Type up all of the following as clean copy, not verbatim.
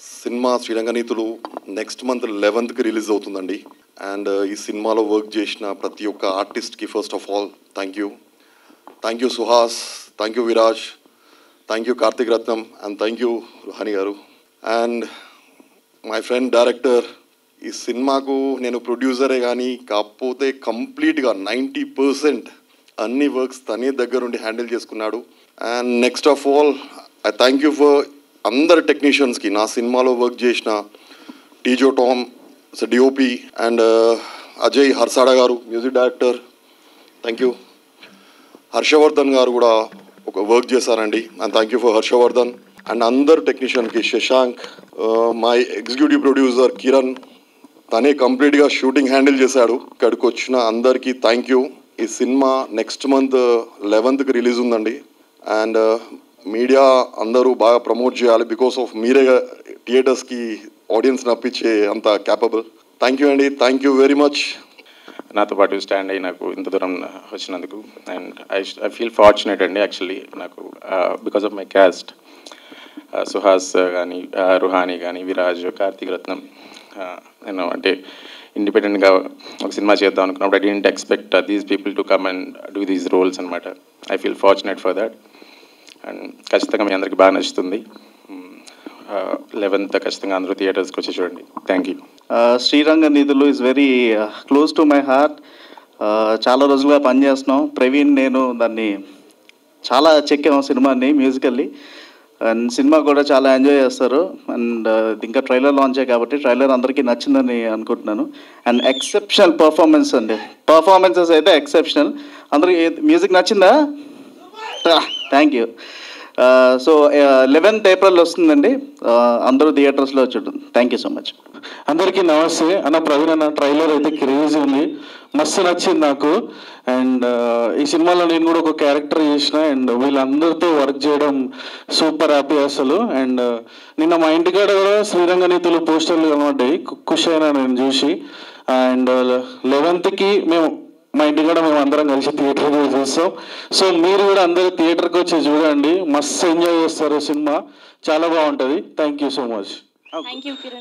Cinema Sreeranganeethulu next month 11th release అవుతుందండి. And ఈ సినిమాలో వర్క్ చేసిన ప్రతి ఒక్క ఆర్టిస్ట్కి first of all thank you Suhas, thank you Viraj, thank you Karthik Ratnam, and thank you Ruhani garu. And my friend director, ఈ సినిమాకు నేను ప్రొడ్యూసరే కానీ కాకపోతే కంప్లీట్గా 90% అన్ని వర్క్స్ తనే దగ్గరుండి హ్యాండిల్ చేసుకున్నాడు. And next of all I thank you for అందరు టెక్నీషియన్స్కి, నా సినిమాలో వర్క్ చేసిన Teejo Tom DOP and Ajay Harsada garu music director, thank you. Harshavardhan garu కూడా ఒక వర్క్ చేశారండి, and thank you for Harshavardhan. And అందరు టెక్నీషియన్కి Shashank, my executive producer Kiran, తనే కంప్లీట్గా షూటింగ్ హ్యాండిల్ చేశాడు. ఇక్కడికి వచ్చిన అందరికీ థ్యాంక్ యూ. ఈ cinema next month 11th release ఉందండి. అండ్ మీడియా అందరూ బాగా ప్రమోట్ చేయాలి, బికాస్ ఆఫ్ మీరే థియేటర్స్కి ఆడియన్స్ నప్పించే అంత క్యాపబుల్. థ్యాంక్ యూ అండి, థ్యాంక్ యూ వెరీ మచ్. నాతో పాటు స్టాండ్ అయ్యి నాకు ఇంత దూరం వచ్చినందుకు. అండ్ ఐ ఫీల్ ఫార్చునేట్ అండి యాక్చువల్లీ, నాకు because of my caste Suhas కానీ, రుహాని కానీ, విరాజ్, కార్తిక్ రత్నం, నేను అంటే ఇండిపెండెంట్గా ఒక సినిమా చేద్దాం అనుకున్నప్పుడు I didn't expect these people to come and do these roles అనమాట. I feel fortunate for that. And ఖచ్చితంగా మీ అందరికీ బాగా నచ్చుతుంది. 11th ఖచ్చితంగా అందరూ థియేటర్స్కి వచ్చి చూడండి. Thank you. Sreeranganeethulu is very close to my heart. చాలా రోజులుగా పనిచేస్తున్నాం ప్రవీణ్, నేను దాన్ని చాలా చెక్కాము సినిమాని మ్యూజికల్లీ. అండ్ సినిమా కూడా చాలా ఎంజాయ్ చేస్తారు. అండ్ ఇంకా ట్రైలర్ లాంచ్ అయ్యాయి కాబట్టి ట్రైలర్ అందరికీ నచ్చిందని అనుకుంటున్నాను. అండ్ ఎక్సెప్షనల్ పర్ఫార్మెన్స్ అండి, పర్ఫార్మెన్సెస్ అయితే ఎక్సెప్షనల్. అందరికీ మ్యూజిక్ నచ్చిందా? Thank you. So 11th April వస్తుందండి, అందరూ థియేటర్స్లో చూడండి. Thank you so much. అందరికీ నమస్తే అన్న. ప్రవీణ్ అన్న ట్రైలర్ అయితే క్రేజీ ఉంది, మస్తు నచ్చింది నాకు. అండ్ ఈ సినిమాలో నేను కూడా ఒక క్యారెక్టర్ చేసిన, అండ్ వీళ్ళందరితో వర్క్ చేయడం సూపర్ హ్యాపీ అసలు. అండ్ నిన్న మా ఇంటికాడ కూడా శ్రీరంగనీతులు పోస్టర్లు కనబడ్డాయి, ఖుషి అయినా నేను చూసి. అండ్ 11th మేము మా ఇంటికాడ మేము అందరం కలిసి థియేటర్కి చూస్తాం. సో మీరు కూడా అందరూ థియేటర్కి వచ్చి చూడండి, మస్తు ఎంజాయ్ చేస్తారు, సినిమా చాలా బాగుంటుంది. Thank you so much.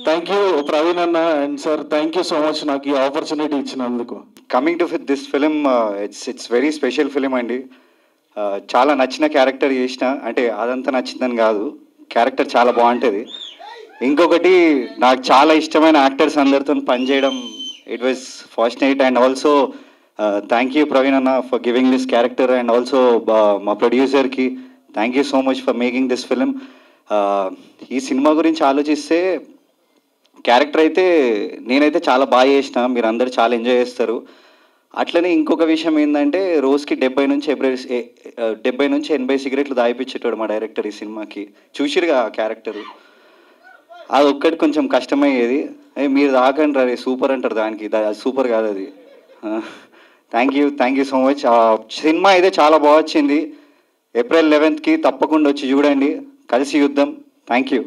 Thank you Praveen అన్న and sir, thank you so much నాకు ఈ ఆపర్చునిటీ ఇచ్చినందుకు. Coming to this film, it's very special film అండి. చాలా నచ్చిన క్యారెక్టర్ చేసిన, అంటే అదంతా నచ్చిందని కాదు, క్యారెక్టర్ చాలా బాగుంటుంది. ఇంకొకటి నాకు చాలా ఇష్టమైన యాక్టర్స్ అందరితో పనిచేయడం, it was fortunate. And also thank you Praveen అన్న for giving this character. And also మా ప్రొడ్యూసర్కి thank you so much for making this film. ఈ సినిమా గురించి ఆలోచిస్తే క్యారెక్టర్ అయితే నేనైతే చాలా బాగా చేసిన, మీరు అందరు చాలా ఎంజాయ్ చేస్తారు. అట్లనే ఇంకొక విషయం ఏంటంటే, రోజుకి 70 నుంచి 80 సిగరెట్లు దాయిపించేటాడు మా డైరెక్టర్ ఈ సినిమాకి. చూసిరుగా ఆ క్యారెక్టరు, అది ఒక్కటి కొంచెం కష్టమయ్యేది. మీరు దాకండి రే సూపర్ అంటారు దానికి, సూపర్ కాదు అది. Thank you so much. Cinema అయితే చాలా బాగా వచ్చింది. April 11th తప్పకుండా వచ్చి చూడండి, కలిసి యుద్ధం. Thank you.